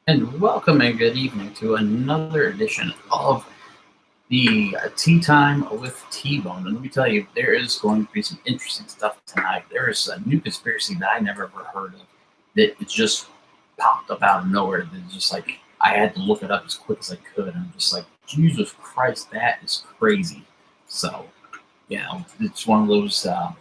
And welcome and good evening to another edition of the Tea Time with T-Bone. And let me tell you, there is going to be some interesting stuff tonight. There is a new conspiracy that I never ever heard of that it just popped up out of nowhere. That just like I had to look it up as quick as I could. And I'm just like, Jesus Christ, that is crazy. So, it's one of those. Uh,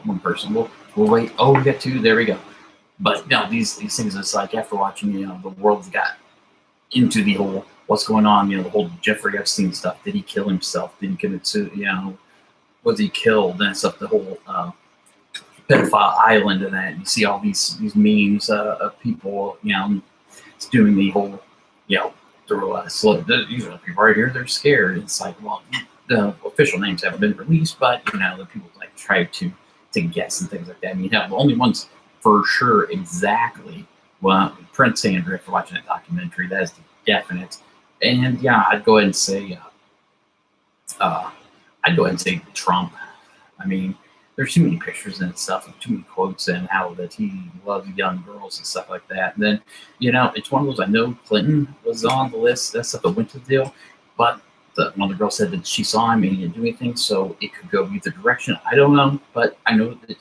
One person. We'll wait. Oh, we got two. There we go. But no, these things. It's like after watching, the world's got into the whole what's going on. The whole Jeffrey Epstein stuff. Did he kill himself? Did he commit suicide? Was he killed? And stuff. The whole pedophile island and that. You see all these memes of people, doing the whole, through these are people right here. They're scared. It's like, well, the official names haven't been released, but the people like try to guess and things like that. I mean, the only ones for sure exactly. Well, Prince Andrew, after watching that documentary, that is definite. And yeah, I'd go ahead and say, Trump. I mean, there's too many pictures and stuff, and too many quotes, and how that he loves young girls and stuff like that. And then, it's one of those. I know Clinton was on the list. That's stuff that went to the deal, but one of the girls said that she saw him and he didn't do anything, so it could go either direction. I don't know, but I know that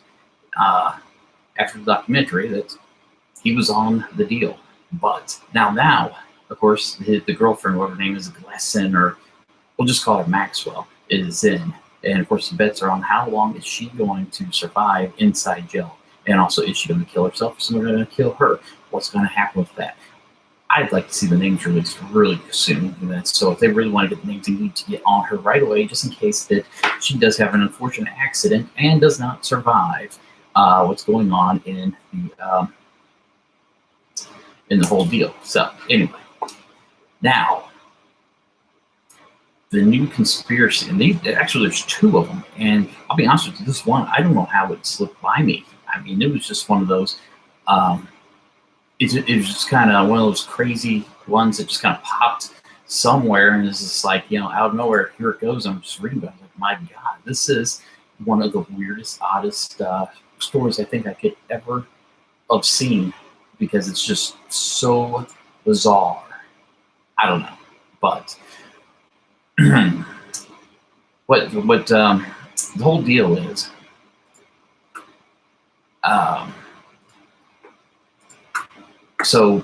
after the documentary that he was on the deal. But now, of course, the girlfriend, whatever her name is, Gleason, or we'll just call her Maxwell, is in. And of course, the bets are on how long is she going to survive inside jail, and also is she going to kill herself, or someone going to kill her? What's going to happen with that? I'd like to see the names released really soon. So if they really want to get the names, they need to get on her right away, just in case that she does have an unfortunate accident and does not survive what's going on in the whole deal. So anyway, now the new conspiracy, and there's two of them, and I'll be honest with you, this one I don't know how it slipped by me. I mean, it was just one of those. It was just kind of one of those crazy ones that just kind of popped somewhere, and it's just like, out of nowhere, here it goes. I'm just reading about it. Like, my God, this is one of the weirdest, oddest stories I think I could ever have seen, because it's just so bizarre. I don't know, but what the whole deal is. So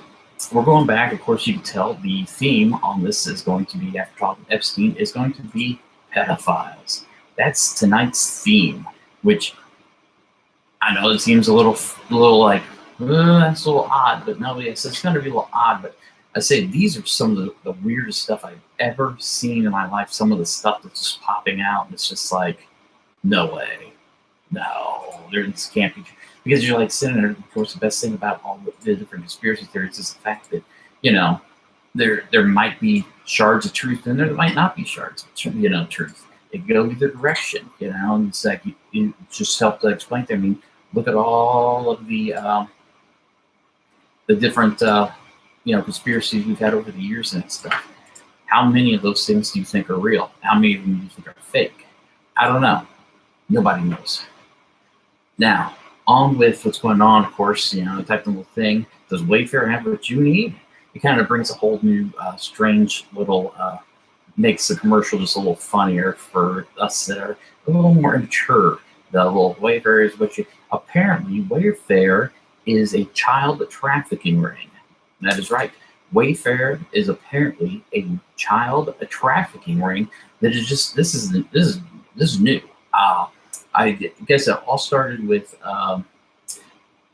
we're going back. Of course, you can tell the theme on this is going to be, after talking Epstein, is going to be pedophiles. That's tonight's theme, which I know it seems a little like, that's a little odd, but no, yes, it's going to be a little odd. But I say these are some of the weirdest stuff I've ever seen in my life. Some of the stuff that's just popping out, and it's just like, no way. No, this can't be true. Because you're like sitting there, of course, the best thing about all the different conspiracy theories is the fact that, there might be shards of truth and there might not be shards of truth. It go either direction, and it's like you just help to explain to me. I mean, look at all of the different conspiracies we've had over the years and stuff. How many of those things do you think are real? How many of them do you think are fake? I don't know. Nobody knows. Now, on with what's going on, of course, the technical thing. Does WayFair have what you need? It kind of brings a whole new, strange little, makes the commercial just a little funnier for us that are a little more mature. The little WayFair is what you. Apparently, WayFair is a child trafficking ring. That is right. WayFair is apparently a child trafficking ring. That is just this is new. I guess it all started with, I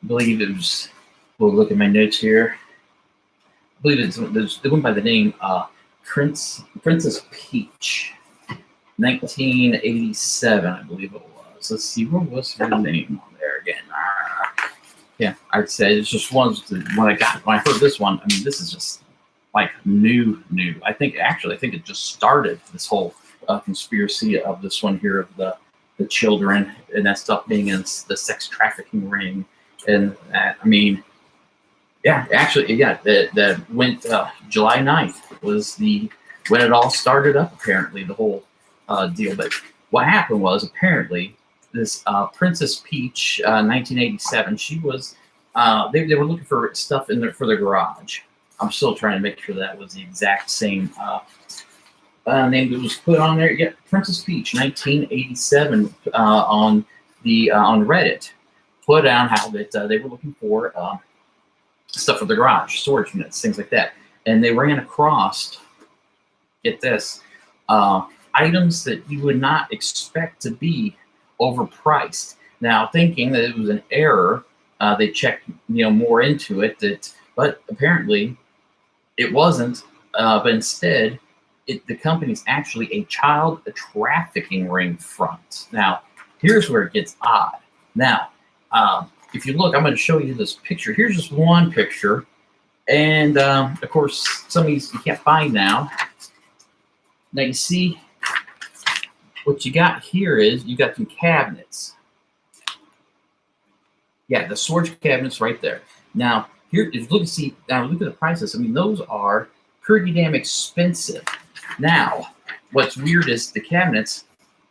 believe it was, we'll look at my notes here. I believe they went by the name Princess Peach, 1987, I believe it was. Let's see, what was her name on there again? Yeah, I'd say it's just one, when I heard this one, I mean, this is just like new. I think it just started this whole conspiracy of this one here of the children and that stuff being in the sex trafficking ring. And that, I mean, that went July 9th was when it all started up, apparently, the whole deal. But what happened was, apparently, this Princess Peach, 1987. She was they were looking for stuff in there for their garage. I'm still trying to make sure that was the exact same name that was put on there. Yeah, Princess Peach, 1987, on Reddit, put down how that they were looking for stuff for the garage, storage units, things like that, and they ran across, get this, items that you would not expect to be overpriced. Now, thinking that it was an error, they checked more into it, but apparently it wasn't. But instead, the company's actually a child trafficking ring front. Now, here's where it gets odd. Now, if you look, I'm going to show you this picture. Here's just one picture, and of course, some of these you can't find now. Now you see what you got here is you got some cabinets. Yeah, the storage cabinets right there. Now, here, if you look at the prices. I mean, those are pretty damn expensive. Now, what's weird is the cabinets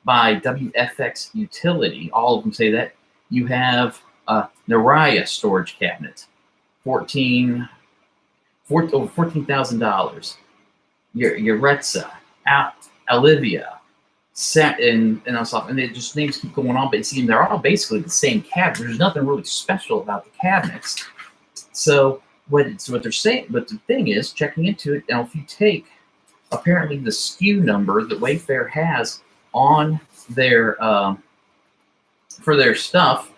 by WFX Utility. All of them say that. You have Naraya storage cabinet, over $14,000. Your Retza, Olivia, and they just names keep going on, but see, they're all basically the same cabinet. There's nothing really special about the cabinets. So what they're saying, but the thing is, checking into it now, if you take apparently the SKU number that Wayfair has on their for their stuff,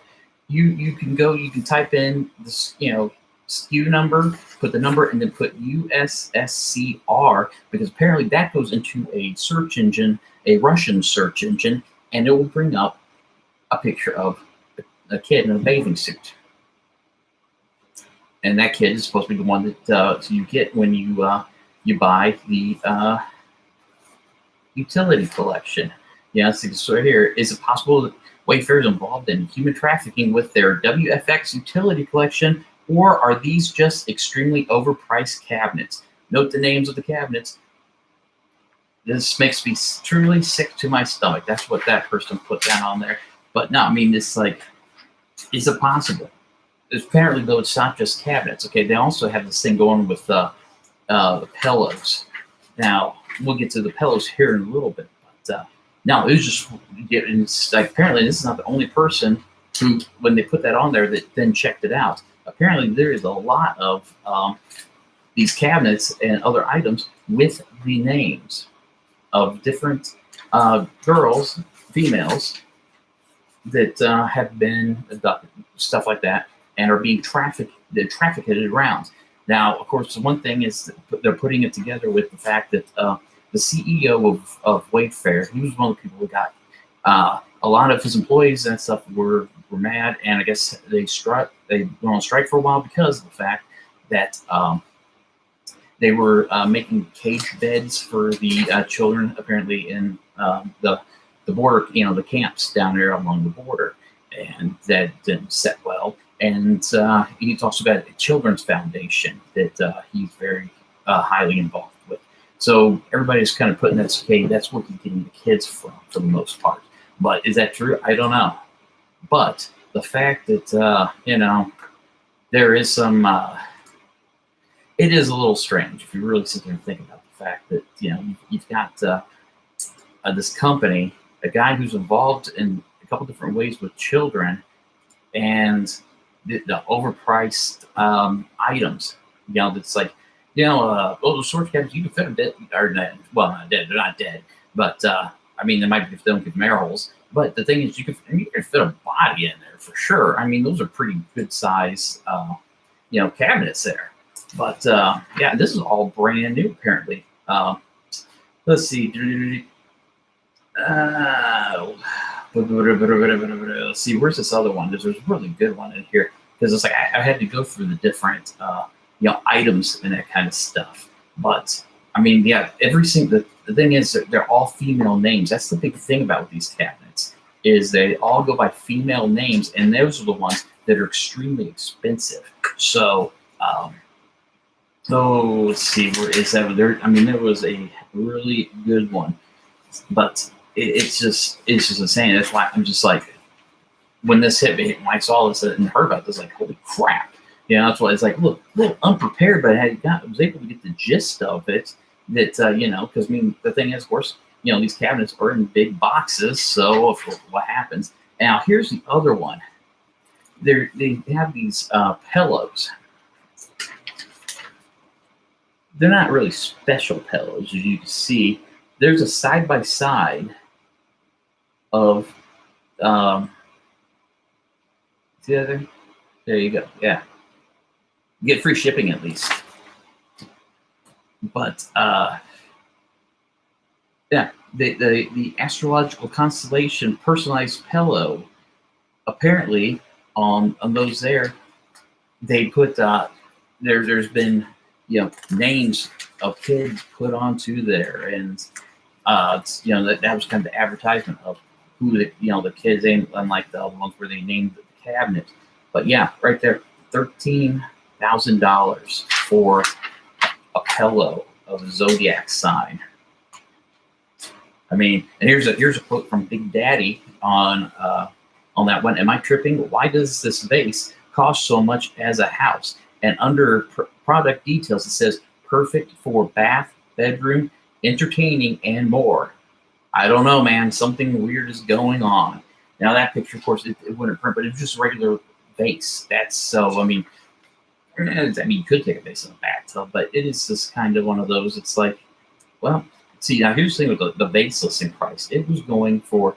you can type in this SKU number, put the number, and then put USSCR, because apparently that goes into a search engine, a Russian search engine, and it will bring up a picture of a kid in a bathing suit. And that kid is supposed to be the one that you get when you buy the utility collection. Yes, so right here, is it possible that Wayfair is involved in human trafficking with their WFX utility collection, or are these just extremely overpriced cabinets? Note the names of the cabinets. This makes me truly sick to my stomach. That's what that person put down on there. But no, I mean, it's like, is it possible? Apparently, though, it's not just cabinets. Okay, they also have this thing going with the pillows. Now, we'll get to the pillows here in a little bit. But no, it was just, it's like, apparently this is not the only person who, when they put that on there, that then checked it out. Apparently, there is a lot of these cabinets and other items with the names of different girls, females, that have been abducted, stuff like that, and are being trafficked around. Now, of course, one thing is that they're putting it together with the fact that the CEO of Wayfair, he was one of the people who got a lot of his employees and stuff were mad, and I guess they went on strike for a while because of the fact that they were making cage beds for the children, apparently in the border, the camps down there along the border, and that didn't set well. And he talks about a children's foundation that he's very highly involved with. So everybody's kind of putting that's where he's getting the kids from, for the most part. But is that true? I don't know. But the fact that there is some, it is a little strange if you really sit there and think about the fact that you've got this company, a guy who's involved in a couple different ways with children, and the overpriced items. That's like, those storage cabinets, you can fit them dead, or not dead. They're not dead, but I mean, they might be if they don't get them air holes. But the thing is, you can fit a body in there for sure. I mean, those are pretty good size, cabinets there. But yeah, this is all brand new apparently. Let's see. Let's see, where's this other one? There's a really good one in here, because it's like I had to go through the different items and that kind of stuff. But I mean, yeah, the thing is that they're all female names. That's the big thing about these cabinets, is they all go by female names, and those are the ones that are extremely expensive. So let's see, where is that? There was a really good one, but it's just insane. That's why I'm just like, when this hit me, when I saw this and heard about this, like, holy crap. That's why it's like, look, a little unprepared, but I was able to get the gist of it. That, because I mean, the thing is, of course, these cabinets are in big boxes. So what happens? Now, here's the other one. They have these pillows. They're not really special pillows, as you can see. There's a side by side of see that there? There you go. Yeah, you get free shipping at least. But yeah, the astrological constellation personalized pillow. Apparently, on those there, they put there's been names of kids put onto there, and that was kind of the advertisement of who the kids aimed, unlike the other ones where they named the cabinet. But yeah, right there, $13,000 for a pillow of a zodiac sign. I mean, and here's a quote from Big Daddy on that one. Am I tripping? Why does this vase cost so much as a house? And under product details, it says perfect for bath, bedroom, entertaining, and more. I don't know, man. Something weird is going on. Now that picture, of course, it wouldn't print, but it's just a regular vase. That's so. I mean, you could take a vase in a bathtub, but it is just kind of one of those. It's like, well, see, now here's the thing with the vase listing price. It was going for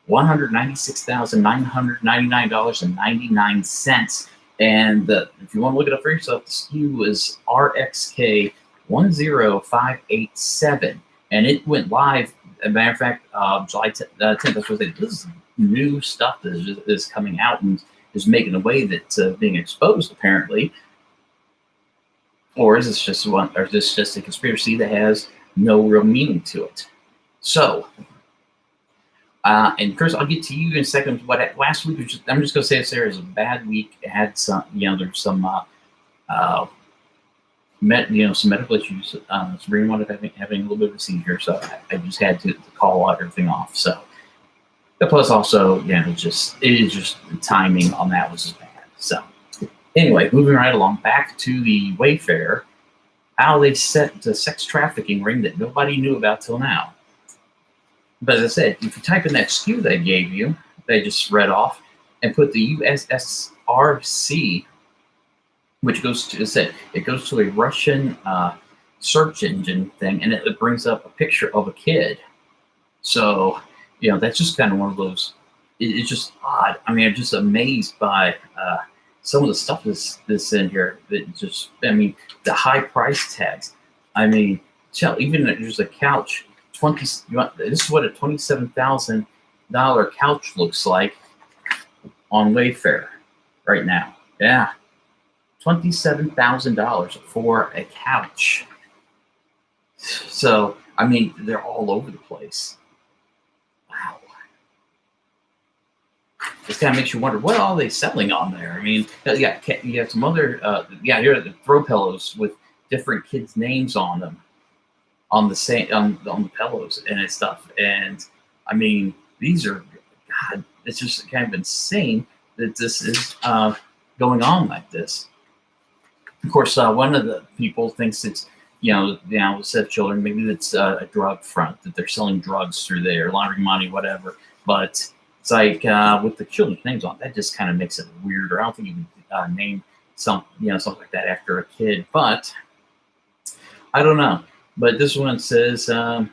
$196,999.99. And if you want to look it up for yourself, the SKU is RXK10587. And it went live, as a matter of fact, July 10th. That's what I said. This is new stuff that is coming out and is making a way that's being exposed, apparently. Or is this just a conspiracy that has no real meaning to it? So, and Chris, I'll get to you in a second. What last week was I'm just going to say there is a bad week. It had some, there's some, some medical issues. Sabrina wanted having a little bit of a seizure, so I just had to call everything off. So, but plus also, it is just the timing on that was just bad. So, anyway, moving right along, back to the WayFair, how they set the sex trafficking ring that nobody knew about till now. But as I said, if you type in that SKU they gave you, they just read off, and put the USSRC, which goes to, it goes to a Russian search engine thing, and it brings up a picture of a kid. So, that's just kind of one of those, it's just odd. I mean, I'm just amazed by some of the stuff that's in here. That just, I mean, the high price tags. I mean, even there's a couch. This is what a $27,000 couch looks like on WayFair right now. Yeah, $27,000 for a couch. So, I mean, they're all over the place. Wow. This kind of makes you wonder, what are they selling on there? I mean, you got some other, here are the throw pillows with different kids' names on them. On the same on the pillows and stuff, and I mean, these are, God, it's just kind of insane that this is going on like this. Of course, one of the people thinks it's with children, maybe it's a drug front, that they're selling drugs through there, laundering money, whatever. But it's like with the children's names on, that just kind of makes it weirder. I don't think you would name something like that after a kid, but I don't know. But this one says 100K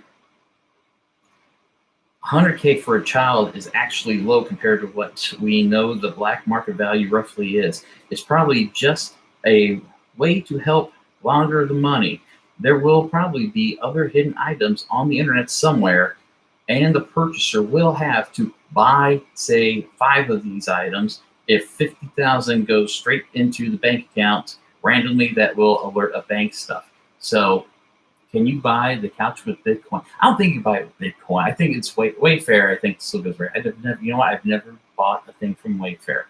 for a child is actually low compared to what we know the black market value roughly is. It's probably just a way to help launder the money. There will probably be other hidden items on the internet somewhere, and the purchaser will have to buy, say, 5 of these items. If 50,000 goes straight into the bank account randomly, that will alert a bank stuff. So, can you buy the couch with Bitcoin? I don't think you buy it with Bitcoin. I think it's WayFair. I think still goes right. I've never bought a thing from WayFair.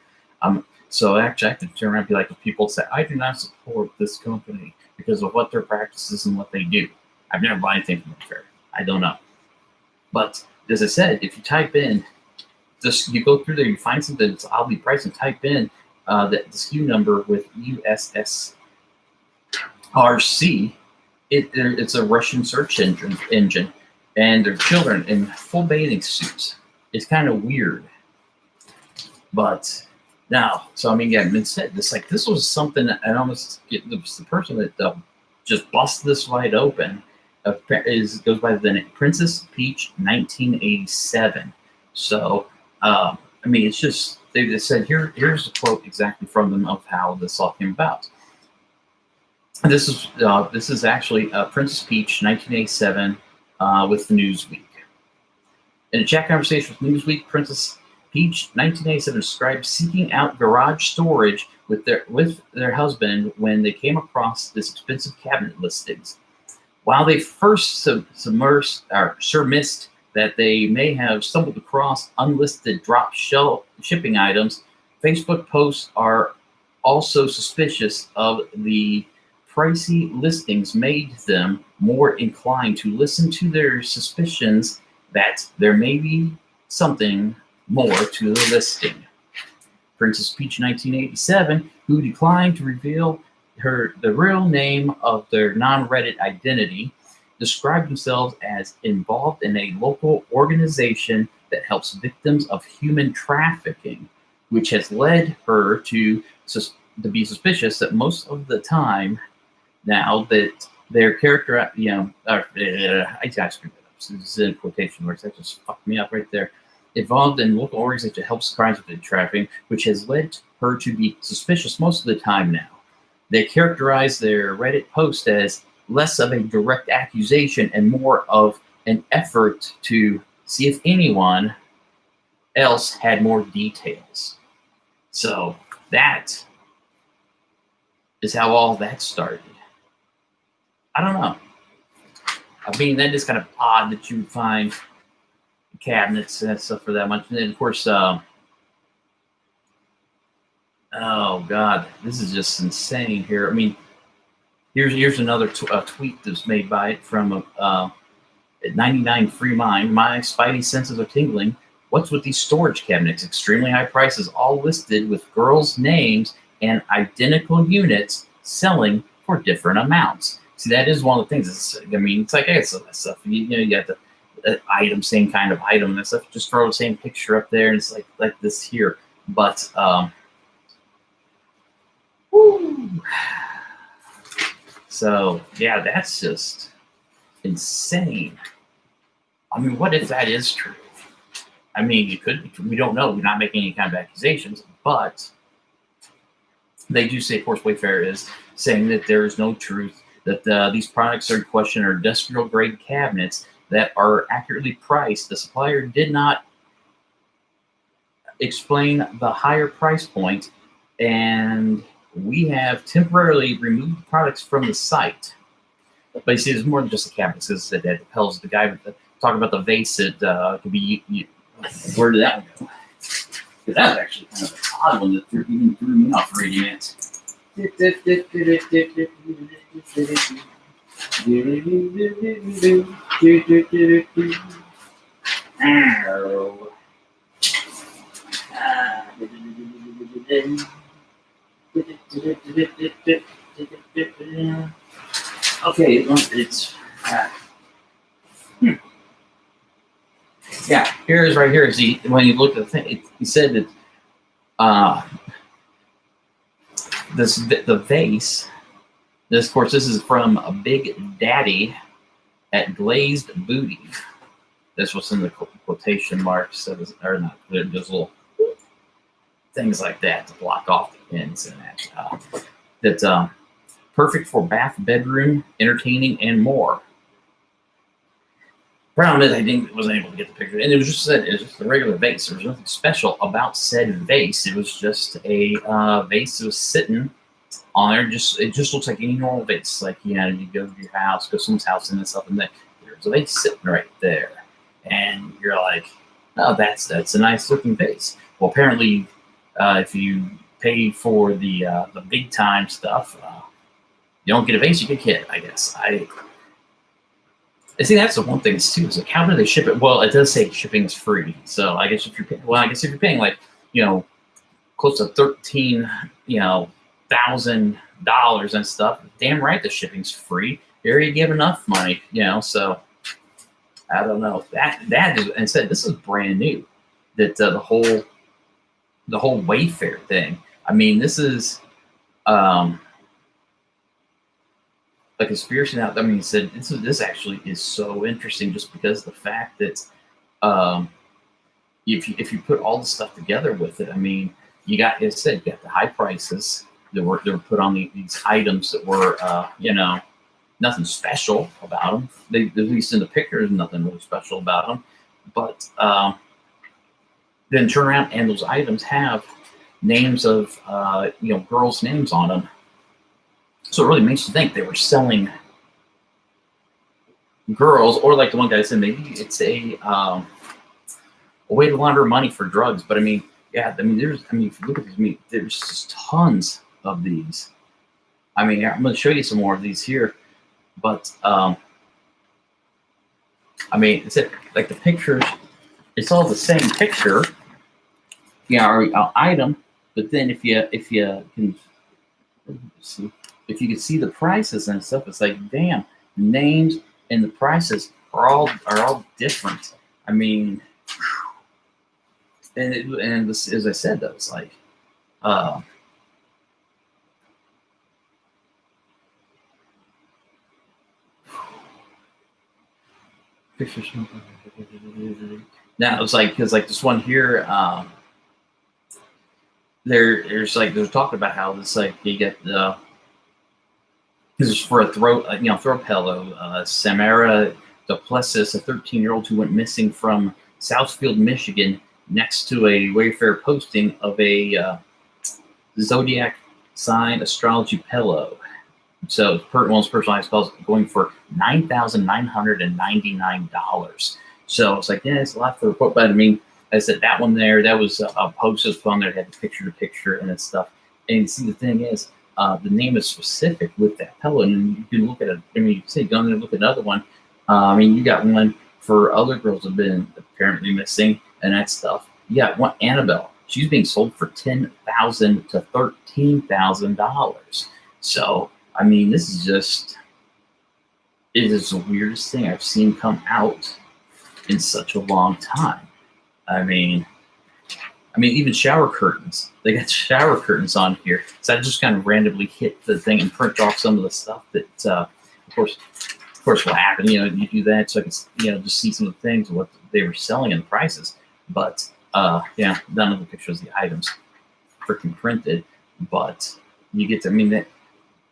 So actually, I could turn around and be like, if people say, I do not support this company because of what their practices and what they do. I've never bought anything from WayFair. I don't know. But as I said, if you type in just you go through there, you find something that's oddly priced, and type in the SKU number with USSRC. It's a Russian search engine, and they're children in full bathing suits. It's kind of weird, but now, so I mean, yeah, it said this like this was something that I almost get the person that just busted this wide open. Goes by the name Princess Peach 1987. So I mean, it's just they said here's a quote exactly from them of how this all came about. This is actually Princess Peach 1987 with Newsweek. In a chat conversation with Newsweek, Princess Peach 1987 described seeking out garage storage with their husband when they came across this expensive cabinet listings. While they first surmised that they may have stumbled across unlisted drop shipping items, Facebook posts are also suspicious of the pricey listings made them more inclined to listen to their suspicions that there may be something more to the listing. Princess Peach 1987, who declined to reveal the real name of their non-Reddit identity, described themselves as involved in a local organization that helps victims of human trafficking, which has led her to be suspicious that most of the time now that their character, I got screwed that up. This is in quotation marks. That just fucked me up right there. Involved in local organization that helps crimes with trafficking, which has led her to be suspicious most of the time now. They characterize their Reddit post as less of a direct accusation and more of an effort to see if anyone else had more details. So that is how all that started. I don't know. I mean, that is kind of odd that you would find cabinets and stuff for that much. And then, of course, oh God, this is just insane here. I mean, here's another tweet that's made by it from 99 Free Mind. My spidey senses are tingling. What's with these storage cabinets? Extremely high prices, all listed with girls' names and identical units selling for different amounts. See, that is one of the things. It's like some of that stuff. You got the item, same kind of item, and that stuff. Just throw the same picture up there, and it's like this here. But woo. So yeah, that's just insane. I mean, what if that is true? I mean, it could be true. We don't know. We're not making any kind of accusations, but they do say, of course, WayFair is saying that there is no truth, that these products are in question are industrial grade cabinets that are accurately priced. The supplier did not explain the higher price point, and we have temporarily removed products from the site. But you see, there's more than just the cabinets. That tells the guy talking about the vase. It could be. Where did that one go? That was actually kind of an odd one that even threw me off reading it. Okay, it's yeah. Here's right here. See, when you look at the thing, he said that the vase. This, of course, this is from a Big Daddy at Glazed Booty. That's what's in the quotation marks, or not. There's little things like that to block off the pins and that. That's perfect for bath, bedroom, entertaining, and more. Problem is, I wasn't able to get the picture, and it was just a regular vase. There was nothing special about said vase. It was just a vase that was sitting on there. It just looks like any normal vase. Like, you go to your house, go to someone's house, and stuff, and there's a vase sitting right there, and you're like, oh, that's a nice looking vase. Well, apparently, if you pay for the big time stuff, you don't get a vase, you get a kit, I guess. I think that's the one thing too. Is like, how do they ship it? Well, it does say shipping is free. So I guess if you're paying, well, I guess if you're paying like, you know, close to 13, $1,000 and stuff, damn right the shipping's free. They already give enough money, So I don't know. That is, and said this is brand new. That the whole WayFair thing. I mean, this is a conspiracy now. I mean, he said this actually is so interesting just because of the fact that if you put all the stuff together with it, I mean, you got, as I said, you got the high prices that were put on these items that were nothing special about them. They, at least in the pictures, nothing really special about them. But then turn around and those items have names of girls' names on them. So it really makes you think they were selling girls, or like the one guy said, maybe it's a way to launder money for drugs. But I mean, yeah, I mean, if you look at these, there's just tons of these. I mean, I'm going to show you some more of these here, but I mean, it's like the pictures. It's all the same picture, or item. But then if you can see. If you can see the prices and stuff, it's like, damn, names and the prices are all different. I mean, and this, as I said, though, it's like, pictures. Now it's like, because like this one here, there's talking about how this, like, you get the. This is for a throat pillow. Samara Duplessis, a 13-year-old who went missing from Southfield, Michigan, next to a WayFair posting of a zodiac sign astrology pillow. So one's personalized pillows going for $9,999. So it's like, yeah, it's a lot for a quote, but I mean, I said that one there, that was a post that was on there, had the picture and that stuff. And see, the thing is, the name is specific with that pillow, and you can look at it. I mean, you can say, go and look at another one. I mean, you got one for other girls that have been apparently missing and that stuff. You got one, Annabelle. She's being sold for $10,000 to $13,000. So, I mean, this is just, it is the weirdest thing I've seen come out in such a long time. I mean, even shower curtains. They got shower curtains on here. So I just kind of randomly hit the thing and print off some of the stuff that, of course, will happen. You do that so I can, just see some of the things, what they were selling and the prices. But, none of the pictures of the items freaking printed. But you get to, I mean, that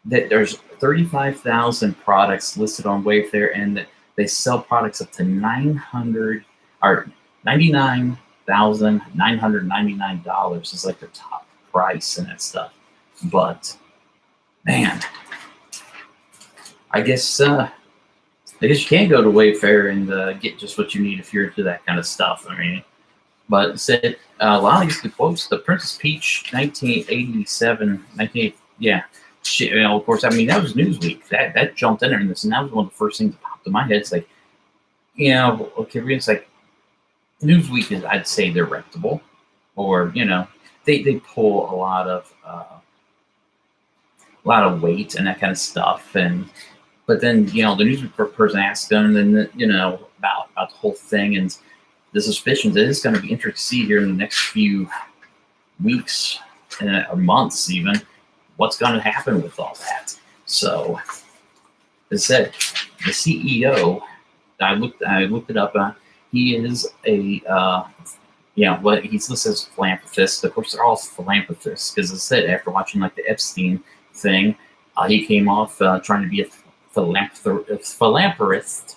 there's 35,000 products listed on WayFair, and that they sell products up to $99,999 is like their top price and that stuff. But man, I guess you can go to WayFair and get just what you need if you're into that kind of stuff. I mean, but it said a lot of these quotes. The Princess Peach, 1987, yeah. Of course, I mean, that was Newsweek. That jumped in there, and that was one of the first things that popped in my head. It's like, okay, it's like, Newsweek is, I'd say, they're reputable, or they pull a lot of weight and that kind of stuff. But then the Newsweek person asked them, and then about the whole thing and the suspicions. It is going to be interesting to see here in the next few weeks or months, even, what's going to happen with all that. So, as I said, the CEO, I looked it up. He is a, he's listed as a philanthropist. Of course, they're all philanthropists because, as I said, after watching like the Epstein thing, he came off trying to be a philanthropist,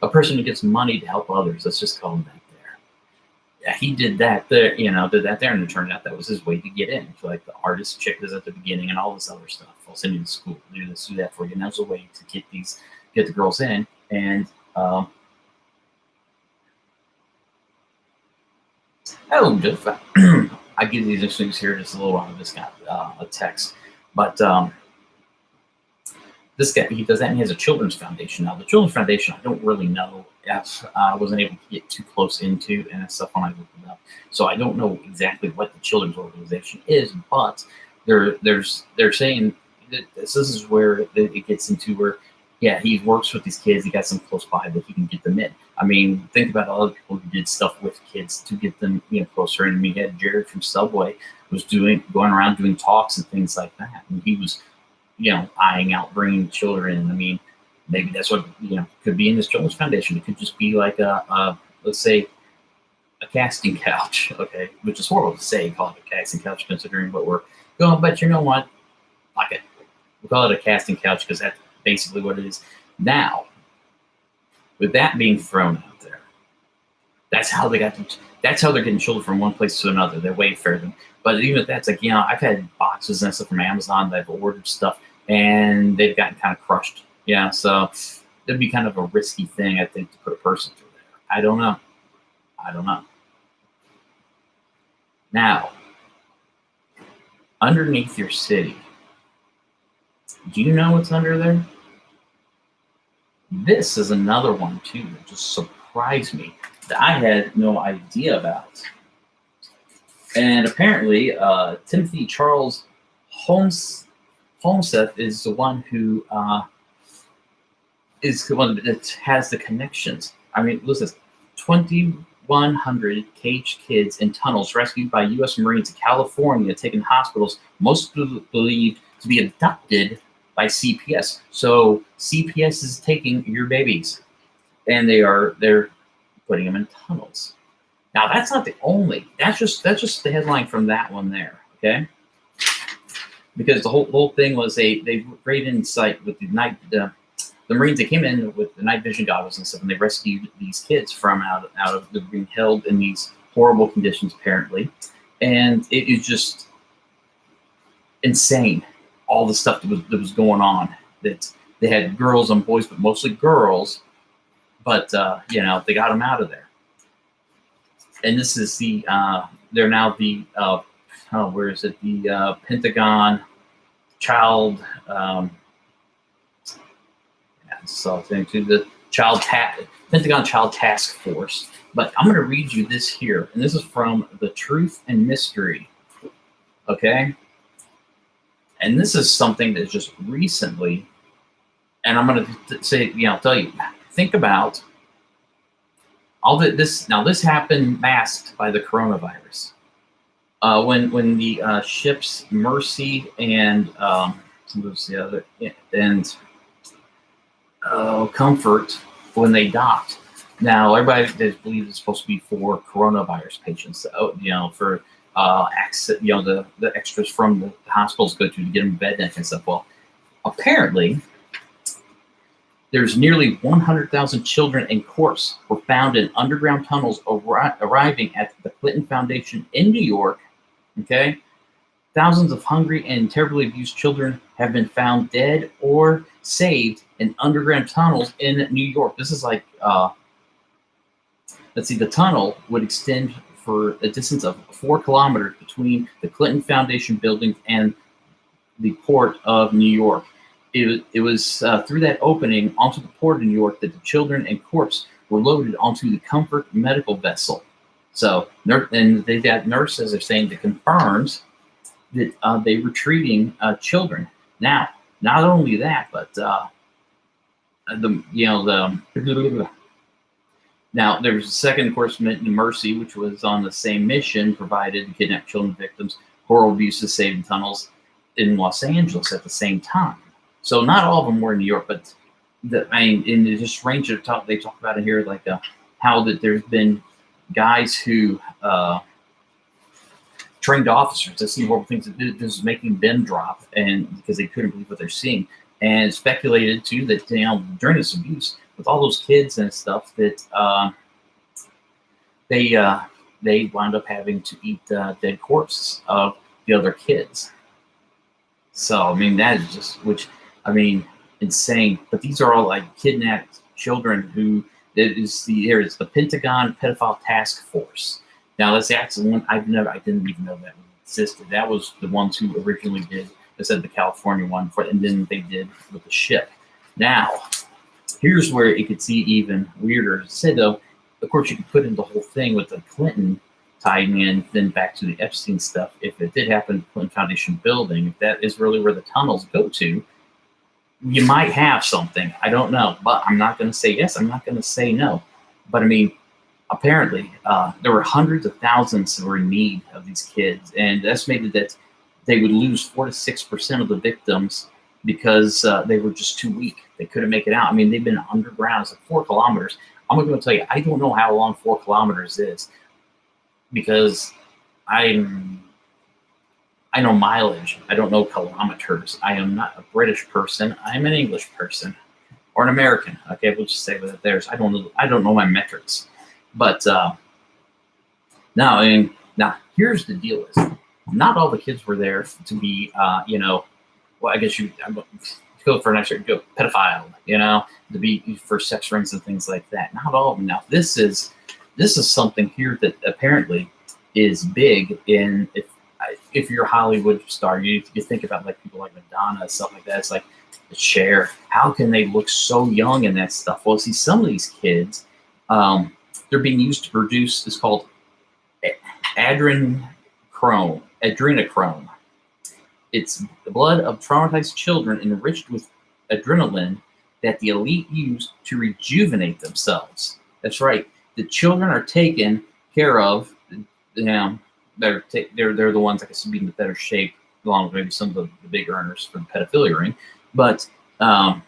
a person who gets money to help others. Let's just call him that there. Yeah, he did that there, and it turned out that was his way to get in. So like the artist chick is at the beginning and all this other stuff. I'll send you to school, do this, do that for you. And that was a way to get the girls in. And I give these things here just a little while. I just got a text, but this guy, he does that, and he has a children's foundation. Now, the children's foundation, I don't really know. I wasn't able to get too close into and stuff when I looked it up, so I don't know exactly what the children's organization is. But they're saying that this is where it gets into where, yeah, he works with these kids. He got some close by that he can get them in. I mean, think about all the people who did stuff with kids to get them, closer. And we had Jared from Subway was going around doing talks and things like that, and he was, eyeing out bringing children in. I mean, maybe that's what could be in this children's foundation. It could just be like a let's say a casting couch, okay, which is horrible to say, call it a casting couch considering what we're going. But you know what? Like it, we'll call it a casting couch because that's basically what it is. Now, with that being thrown out there, that's how they're getting children from one place to another. They WayFair them. But even if that's like, I've had boxes and stuff from Amazon that I've ordered stuff and they've gotten kind of crushed. Yeah, so it'd be kind of a risky thing, I think, to put a person through there. I don't know. Now, underneath your city, do you know what's under there? This is another one, too, that just surprised me that I had no idea about. And apparently, Timothy Charles Holmseth is the one who is the one that has the connections. I mean, listen, 2,100 caged kids in tunnels rescued by U.S. Marines in California, taken to hospitals, most believed to be abducted by CPS. So CPS is taking your babies, and they're putting them in tunnels. Now that's not the only. That's just the headline from that one there. Okay, because the whole thing was they raided in sight with the Marines. They came in with the night vision goggles and stuff, and they rescued these kids from out of being held in these horrible conditions apparently, and it is just insane. All the stuff that was going on. That they had girls and boys, but mostly girls. But they got them out of there. And this is they're now the where is it? The Pentagon Child the Pentagon Child Task Force. But I'm going to read you this here, and this is from the Truth and Mystery. Okay. And this is something that's just recently, and I'm going to say, tell you, think about all that this. Now, this happened masked by the coronavirus. When the ships Mercy and what's the other, and Comfort, when they docked. Now, everybody believes it's supposed to be for coronavirus patients. For access, the extras from the hospitals go to get them bed and stuff. Well, apparently, there's nearly 100,000 children and corpses were found in underground tunnels arriving at the Clinton Foundation in New York. Okay, thousands of hungry and terribly abused children have been found dead or saved in underground tunnels in New York. This is like, let's see, the tunnel would extend for a distance of 4 kilometers between the Clinton Foundation building and the port of New York. It was through that opening onto the port of New York that the children and corpse were loaded onto the Comfort medical vessel. So, and they've got nurses are saying that confirms that they were treating children. Now, not only that, but now there's a second, of course, Mercy, which was on the same mission, provided to kidnap children victims, horrible abuses saved in tunnels in Los Angeles at the same time. So not all of them were in New York, but in this range of talk, they talk about it here, like how that there's been guys who trained officers to see horrible things. This is making them drop, and because they couldn't believe what they're seeing, and speculated too that during this abuse with all those kids and stuff that they wound up having to eat dead corpses of the other kids. So I mean that is just insane. But these are all like kidnapped children who there's the Pentagon Pedophile Task Force. Now that's the one I didn't even know that existed. That was the ones who originally did They said the California one, and then they did with the ship. Now, here's where it gets even weirder. Said though, of course, you could put in the whole thing with the Clinton tying in, then back to the Epstein stuff. If it did happen, Clinton Foundation building, if that is really where the tunnels go to, you might have something. I don't know, but I'm not going to say yes. I'm not going to say no. But I mean, apparently, there were hundreds of thousands that were in need of these kids, and estimated that they would lose 4 to 6% of the victims because they were just too weak. They couldn't make it out. I mean, they've been underground. It's like 4 kilometers. I'm going to tell you, I don't know how long 4 kilometers is because I know mileage. I don't know kilometers. I am not a British person. I'm an English person or an American. Okay, we'll just say that there's. I don't know my metrics. But now here's the deal: is not all the kids were there to be, well, I guess you go for an extra go pedophile, to be for sex rings and things like that. Not all of them. Now this is something here that apparently is big in if you're a Hollywood star. You think about like people like Madonna and stuff like that. It's like Cher. How can they look so young in that stuff? Well, see, some of these kids. They're being used to produce, it's called adrenochrome. It's the blood of traumatized children enriched with adrenaline that the elite use to rejuvenate themselves. That's right. The children are taken care of. They're the ones, I guess, be in the better shape, along with maybe some of the big earners for the pedophilia ring. But, man.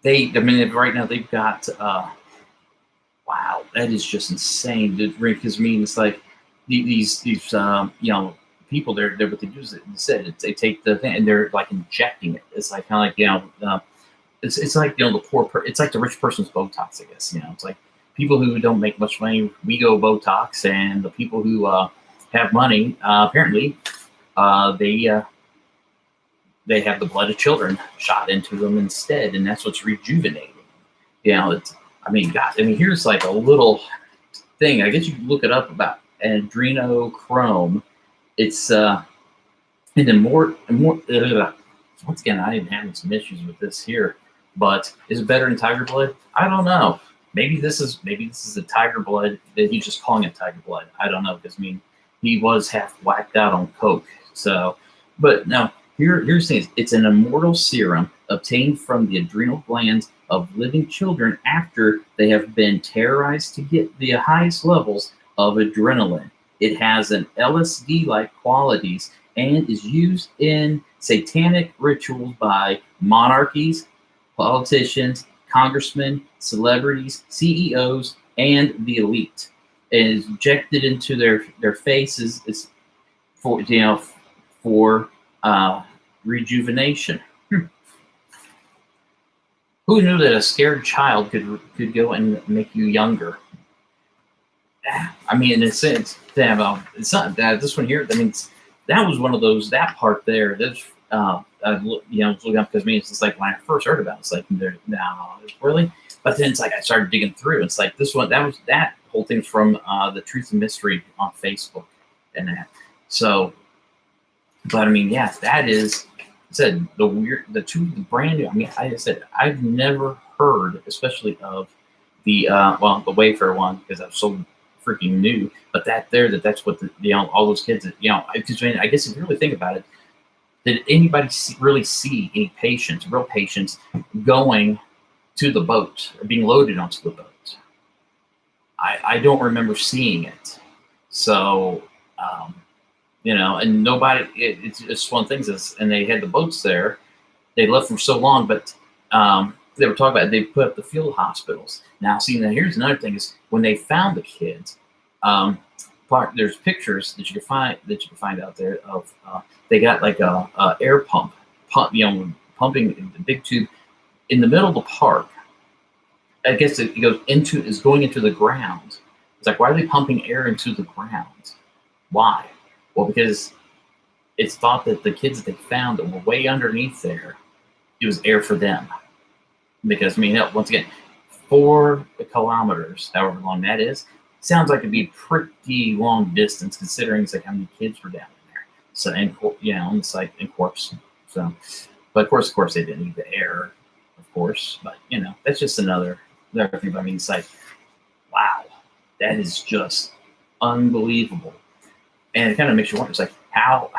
Right now they've got, wow, that is just insane. Because it's like these people, they're what they do is they take the thing and they're like injecting it. It's like kind of like, it's like, the it's like the rich person's Botox, I guess. It's like people who don't make much money, we go Botox, and the people who have money, apparently, they have the blood of children shot into them instead, and that's what's rejuvenating. Here's like a little thing. I guess you can look it up about adrenochrome. It's and then more. Once again, I am having some issues with this here, but is it better than tiger blood? I don't know. Maybe this is the tiger blood that he's just calling it tiger blood. I don't know, because he was half whacked out on coke. So, but no. Here's the thing. It's an immortal serum obtained from the adrenal glands of living children after they have been terrorized to get the highest levels of adrenaline. It has an LSD-like qualities and is used in satanic rituals by monarchies, politicians, congressmen, celebrities, CEOs, and the elite. It is injected into their faces for rejuvenation. Who knew that a scared child could go and make you younger? In a sense, it's not that this one here. That was one of those. That part there. That's looking up because it's just like when I first heard about it, it's like no, really. But then it's like I started digging through. It's like this one. That whole thing's from the Truth and Mystery on Facebook and that. So. But that is, I said, the brand new. I said, I've never heard, especially of the the WayFair one, because I'm so freaking new. But that's what all those kids that I guess if you really think about it, did anybody really see any real patients going to the boat or being loaded onto the boat? I don't remember seeing it. So. And nobody, it's just one thing is, and they had the boats there. They left for so long, but they were talking about, they put up the field hospitals. Now, here's another thing is when they found the kids, there's pictures that you can find out there of, they got like a air pump, pumping the big tube in the middle of the park. I guess it is going into the ground. It's like, why are they pumping air into the ground? Why? Well, because it's thought that the kids that they found that were way underneath there, it was air for them. Because, once again, 4 kilometers, however long that is, Sounds like it'd be a pretty long distance considering it's like how many kids were down there. So, and on the site, of course. So, but of course, they didn't need the air, of course. But that's just another thing. But I mean, it's like, wow, that is just unbelievable, and it kind of makes you wonder. It's like how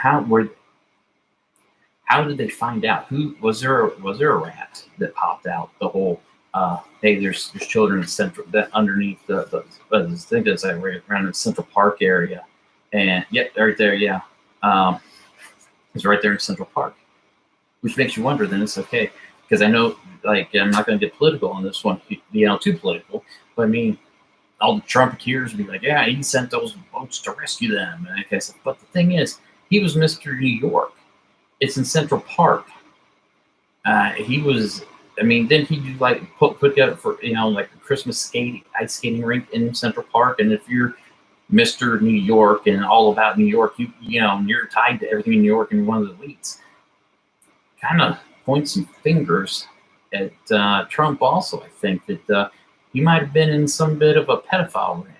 did they find out? Who was there? Was there a rat that popped out? The whole hey, there's children in Central that underneath the I think that's like right around the Central Park area, and right there, it's right there in Central Park, which makes you wonder. Then it's okay because I know, like, I'm not going to get political on this one, too political, but I mean, all the Trumpeteers would be like, yeah, he sent those boats to rescue them, and I said, but the thing is, he was Mr. New York. It's in Central Park. He was. I mean, didn't he do like put together for like a Christmas ice skating rink in Central Park? And if you're Mr. New York and all about New York, you're tied to everything in New York and you're one of the elites. Kind of point some fingers at Trump. Also, I think that he might have been in some bit of a pedophile ring.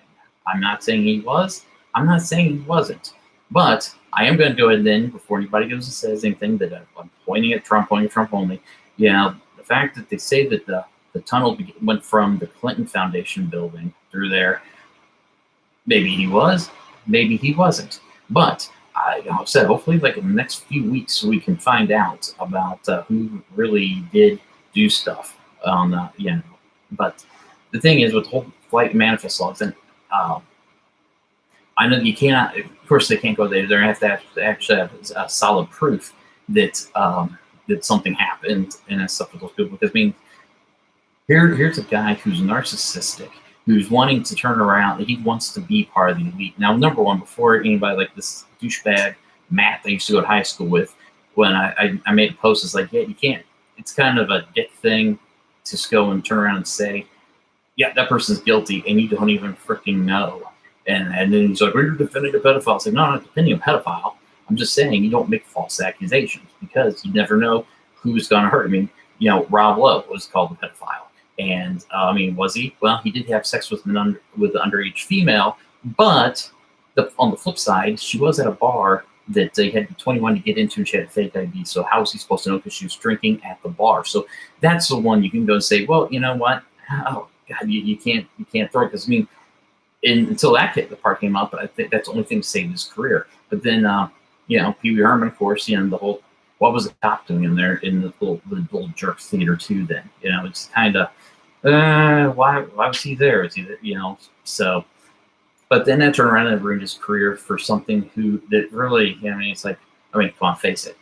I'm not saying he was. I'm not saying he wasn't. But I am going to go ahead then, before anybody goes and says anything, that I'm pointing at Trump only. The fact that they say that the tunnel went from the Clinton Foundation building through there, maybe he was, maybe he wasn't. But I said, hopefully, like in the next few weeks, we can find out about who really did do stuff on But the thing is, with the whole flight manifest logs, and I know you cannot. Of course, they can't go there. They're going to have to actually have solid proof that that something happened and stuff with those people. Because I mean, here's a guy who's narcissistic, who's wanting to turn around. He wants to be part of the elite. Now, number one, before anybody like this douchebag Matt that I used to go to high school with, when I made a post, it's like, yeah, you can't. It's kind of a dick thing to just go and turn around and say, yeah, that person's guilty, and you don't even freaking know. And then he's like, well, you're defending a pedophile. It's like, no, I'm not defending a pedophile. I'm just saying you don't make false accusations because you never know who's going to hurt. I mean, Rob Lowe was called a pedophile. And, I mean, was he? Well, he did have sex with an underage female, but on the flip side, she was at a bar that they had 21 to get into, and she had a fake ID. So how was he supposed to know? Because she was drinking at the bar. So that's the one you can go and say, well, you know what? Oh, God, you can't throw it. Because, I mean, until that the part came up, I think that's the only thing to save his career. But then, Pee Wee Herman, of course, the whole, what was the cop doing in there in the little jerk theater too? Then, it's kind of, why was he there? Is he, so. But then I turned around and ruined his career for something that really, it's like, come on, face it,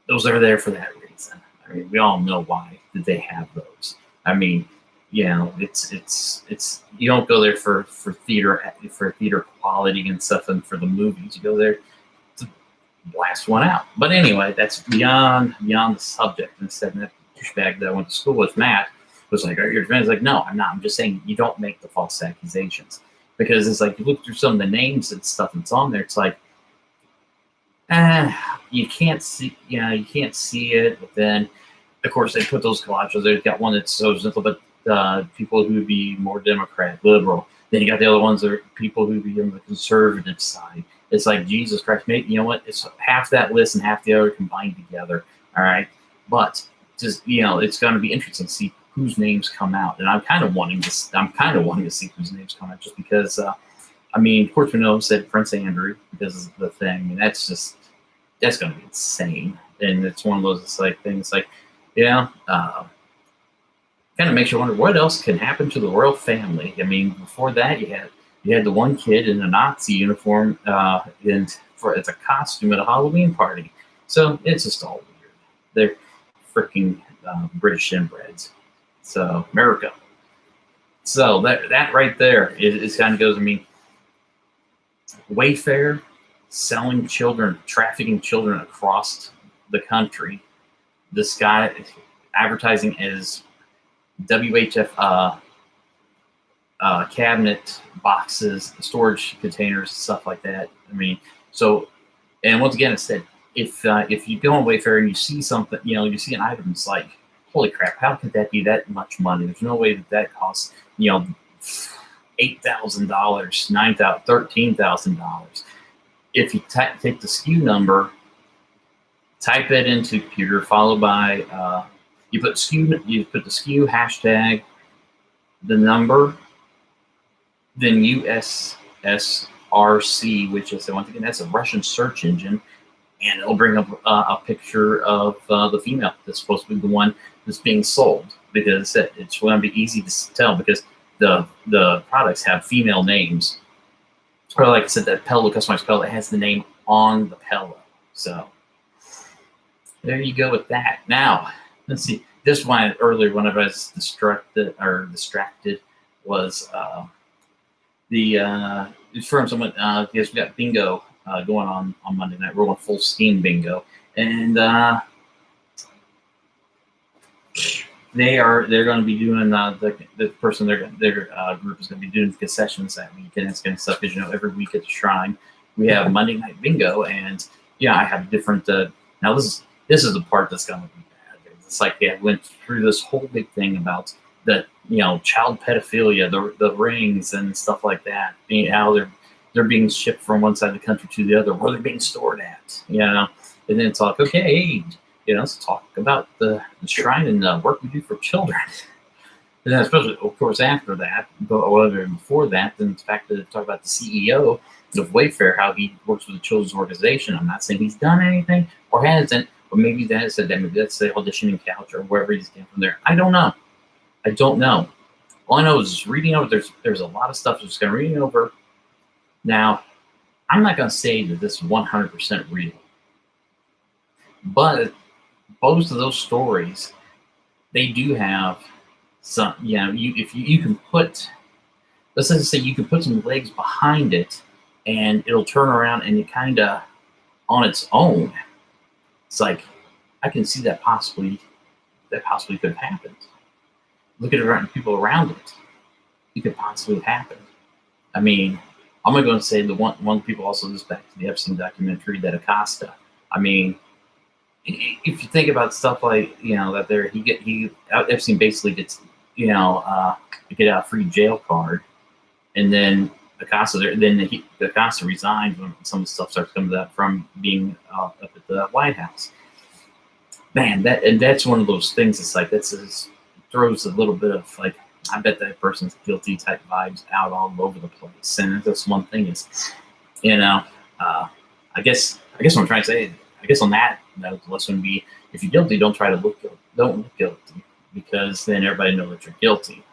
those are there for that reason. I mean, we all know why that they have those. I mean, it's you don't go there for theater quality and stuff, and for the movies. You go there to blast one out. But anyway, that's beyond the subject. Instead, that douchebag that I went to school with, Matt, was like, "Are your friends?" Like, no, I'm not. I'm just saying you don't make the false accusations, because it's like you look through some of the names and stuff that's on there. It's like, you can't see, you can't see it. But then, of course, they put those collages. They've got one that's so simple, but people who would be more Democrat, liberal. Then you got the other ones that are people who would be on the conservative side. It's like, Jesus Christ, mate, you know what? It's half that list and half the other combined together. All right. But just, it's going to be interesting to see whose names come out. And I'm kind of wanting to see whose names come out, just because, of course, we know said Prince Andrew, because of the thing. I mean, that's going to be insane. And it's one of those things like, kind of makes you wonder what else can happen to the royal family. I mean, before that, you had the one kid in a Nazi uniform as a costume at a Halloween party. So it's just all weird. They're freaking British inbreds. So America. So that right there is kind of goes. I mean, WayFair, selling children, trafficking children across the country. This guy advertising as WHF cabinet boxes, storage containers, stuff like that. I mean, so, and once again, I said, if you go on Wayfair and you see something, you see an item, it's like, holy crap, how could that be that much money? There's no way that costs, $8,000, $9,000, $13,000. If you take the SKU number, type it into computer, followed by you put the SKU hashtag, the number, then USSRC, which is, once again, that's a Russian search engine, and it'll bring up a picture of the female that's supposed to be the one that's being sold, because it's going to be easy to tell because the products have female names. Or like I said, that pillow, customized pillow, it has the name on the pillow. So there you go with that. Now, let's see. This one earlier, when I was distracted was from someone. Yes, we got bingo going on Monday night. We're going full steam bingo, and they're going to be doing the person their group is going to be doing concessions that week, and it's going to suck because every week at the shrine we have Monday night bingo, and I have different. Now this is the part that's going to be bad. It's like I went through this whole big thing about the child pedophilia, the rings and stuff like that, how they're being shipped from one side of the country to the other, where they're being stored at, and then it's like, okay, let's talk about the shrine and the work we do for children. And then especially, of course, after that, but before that, then the fact that talk about the CEO of WayFair, how he works with a children's organization. I'm not saying he's done anything or hasn't, but maybe that's the auditioning couch or wherever he's getting from there. I don't know. All I know is reading over. There's a lot of stuff just going to reading over. Now, I'm not going to say that this is 100% real, but both of those stories, they do have some. If you can put, let's just say you can put some legs behind it, and it'll turn around and it kind of on its own. It's like I can see that possibly could have happened. Look at it, people around it. It could possibly have happened. I mean, I'm going to say the one people also, this back to the Epstein documentary, that Acosta. I mean, if you think about stuff like that, Epstein basically gets get out free jail card, and then Acosta Acosta resigns when some of the stuff starts coming up from being up at the White House. Man, that's one of those things. It's like throws a little bit of like, I bet that person's guilty type vibes out all over the place. And that's one thing is, I guess what I'm trying to say, I guess on that note, the lesson would be, if you're guilty, don't try to look guilty. Don't look guilty, because then everybody knows that you're guilty.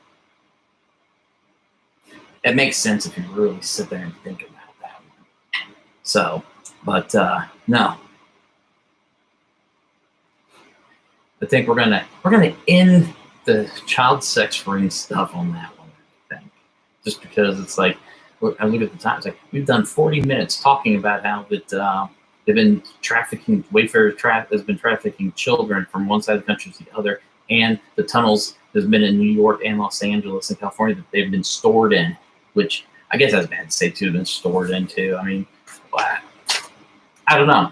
It makes sense if you really sit there and think about that one. So, but no. I think we're gonna end the child sex ring stuff on that one, I think. Just because it's like, I look at the time, it's like, we've done 40 minutes talking about how that they've been trafficking, WayFair has been trafficking children from one side of the country to the other, and the tunnels has been in New York and Los Angeles and California that they've been stored in, which I guess that's bad to say too, been stored into. I mean, I don't know.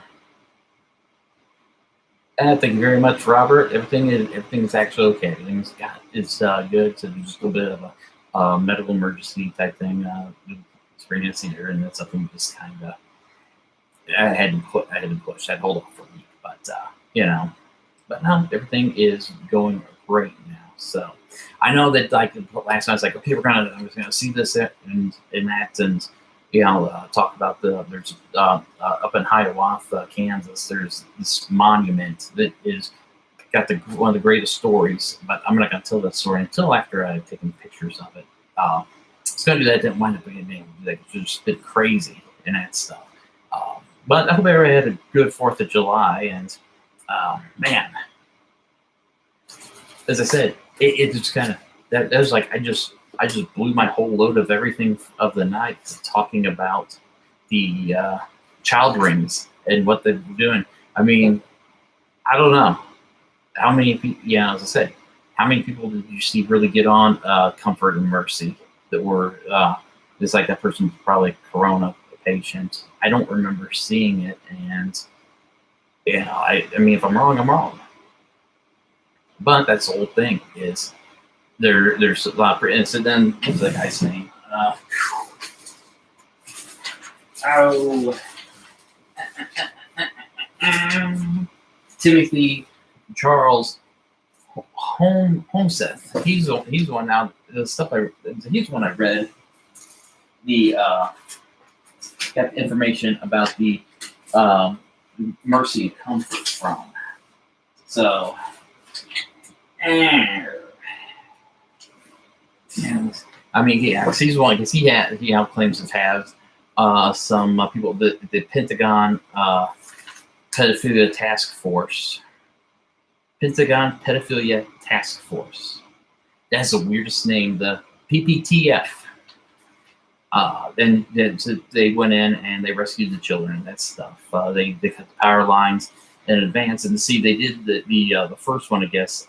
Thank you very much, Robert. Everything is actually okay. Everything's it's good. So there's just a little bit of a medical emergency type thing experienced here, and that's something just kind of I had to push. I'd hold off for a week, but but no, everything is going great now. So I know that like last night I was like, okay, I was gonna see this and that, and talk about there's up in Hiawatha, Kansas, there's this monument that is got one of the greatest stories, but I'm not going to tell that story until after I've taken pictures of it. It's going to do that, didn't wind up being able to do that. It's just been crazy and that stuff. But I hope everybody had a good 4th of July, and man, as I said, it just kind of, that was like, I just blew my whole load of everything of the night talking about the child rings and what they're doing. I mean, I don't know how many people. Yeah, as I said, how many people did you see really get on Comfort and Mercy that were? It's like that person was probably a Corona patient. I don't remember seeing it, and I mean, if I'm wrong, I'm wrong. But that's the whole thing is. There's a lot of, and so then what's that guy's name? Oh, Timothy Charles Homeseth. He's one now. The stuff he's one I read. The got information about the mercy and comfort from. So, and I mean, yeah, he's one because he claims to have some people, the Pentagon Pedophilia Task Force. Pentagon Pedophilia Task Force. That's the weirdest name. The PPTF. Then they went in and they rescued the children and that stuff. They cut the power lines in advance, and see, they did the first one, I guess.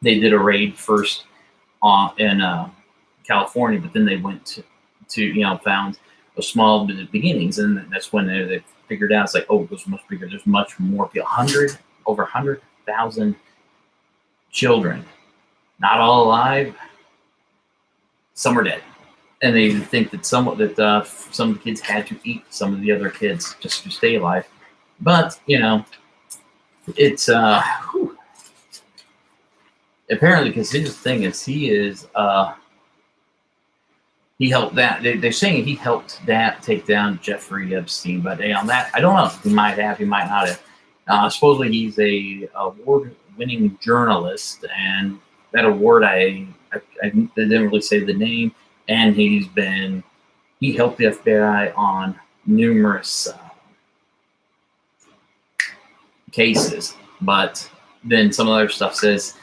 They did a raid first in California, but then they went to found a small bit of beginnings, and that's when they figured out it's like, oh, it was much bigger. There's much more people. Over 100,000 children, not all alive. Some are dead, and they think that some of the kids had to eat some of the other kids just to stay alive. But it's apparently, because his thing is he helped that. They're saying he helped that take down Jeffrey Epstein, but on that, I don't know. He might have, he might not have. Supposedly, he's a award-winning journalist, and that award, I didn't really say the name. And he helped the FBI on numerous cases, but then some other stuff says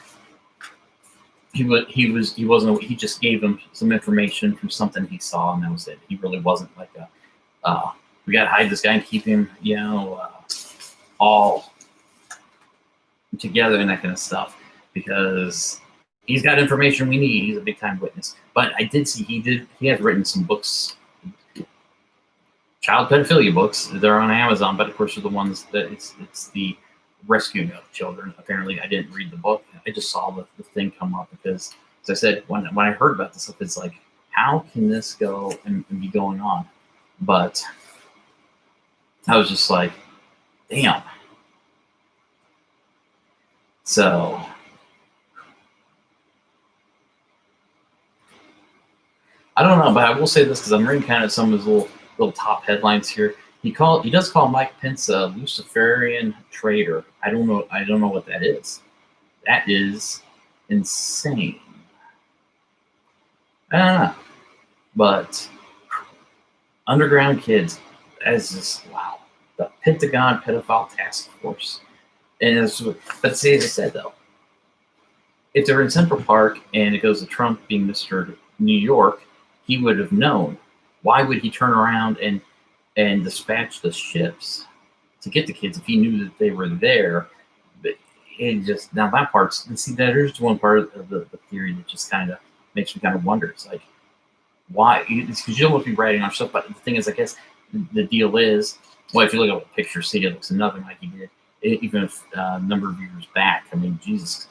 he just gave him some information from something he saw, and that was it. He really wasn't like we gotta hide this guy and keep him all together and that kind of stuff, because he's got information we need. He's a big time witness. But I did see he has written some books, child pedophilia books. They're on Amazon, but of course they're the ones that it's the rescuing of children. Apparently, I didn't read the book. I just saw the thing come up because, as I said, when I heard about this stuff, it's like, how can this go and be going on? But I was just like, damn. So I don't know, but I will say this because I'm reading kind of some of his little top headlines here. He does call Mike Pence a Luciferian traitor. I don't know what that is. That is insane. I don't know. But underground kids, as this, wow, the Pentagon Pedophile Task Force. But see, as I said though, if they're in Central Park and it goes to Trump being Mr. New York, he would have known. Why would he turn around and dispatch the ships to get the kids if he knew that they were there? But it just, now that part's, and see, there's one part of the theory that just kind of makes me kind of wonder. It's like, why? It's because you don't want to be writing on stuff, but the thing is, I guess the deal is, well, if you look at what pictures, see, it looks nothing like he did, even if a number of years back. I mean, Jesus.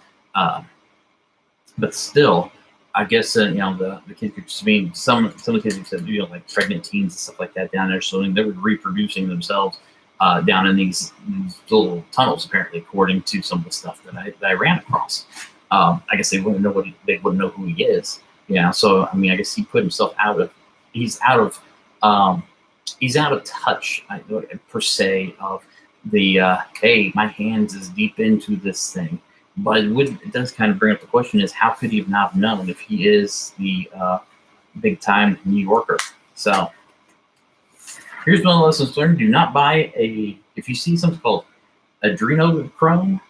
But still, I guess the kids could just mean some of the kids who said like pregnant teens and stuff like that down there, so they were reproducing themselves down in these little tunnels, apparently, according to some of the stuff that I ran across. I guess they wouldn't know who he is. So I mean, I guess he put himself he's out of touch, per se, of the hey, my hands is deep into this thing. But it does kind of bring up the question is, how could he have not known if he is the big time New Yorker? So here's one of the lessons learned. Do not buy if you see something called adrenochrome,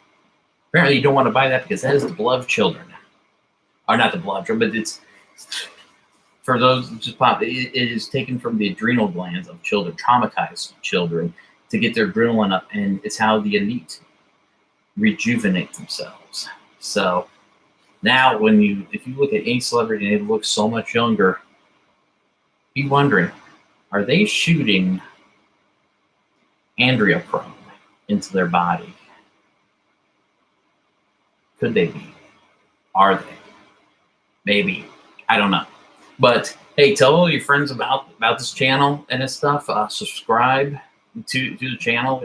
apparently you don't want to buy that because that is the blood of children. Or not the blood, but it's, for those that just pop, it is taken from the adrenal glands of children, traumatized children, to get their adrenaline up, and it's how the elite rejuvenate themselves. So now if you look at any celebrity and they look so much younger, be wondering, are they shooting androchrome into their body? Could they be? Are they? Maybe. I don't know. But hey, tell all your friends about this channel and this stuff. Subscribe to the channel,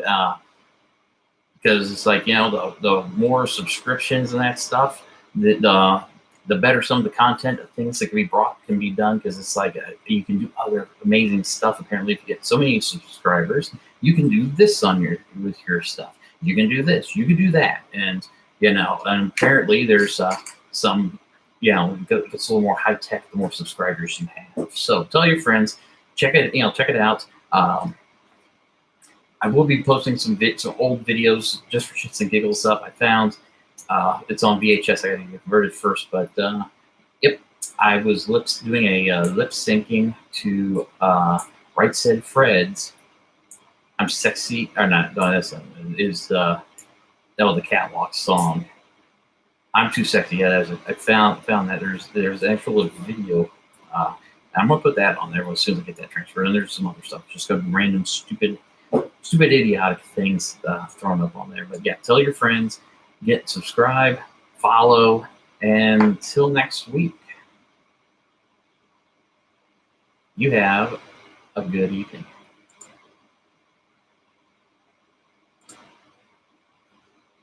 because it's like, you know, the more subscriptions and that stuff, the better some of the content, the things that can be done. Because it's like, you can do other amazing stuff. Apparently, if you get so many subscribers, you can do this with your stuff. You can do this. You can do that. And you know, and apparently there's some, you know, it gets a little more high tech the more subscribers you have. So tell your friends, check it out. I will be posting some old videos just for shits and giggles up. I found it's on VHS. I got to get converted first, but yep, I was doing a lip syncing to Right Said Fred's "I'm Sexy" or not? No, that's the Catwalk song. I'm Too Sexy. Yeah, I found that there's actual video. I'm gonna put that on there as soon as I get that transferred. And there's some other stuff, just gonna be random stupid idiotic things thrown up on there. But yeah, tell your friends, subscribe, follow, and until next week, you have a good evening.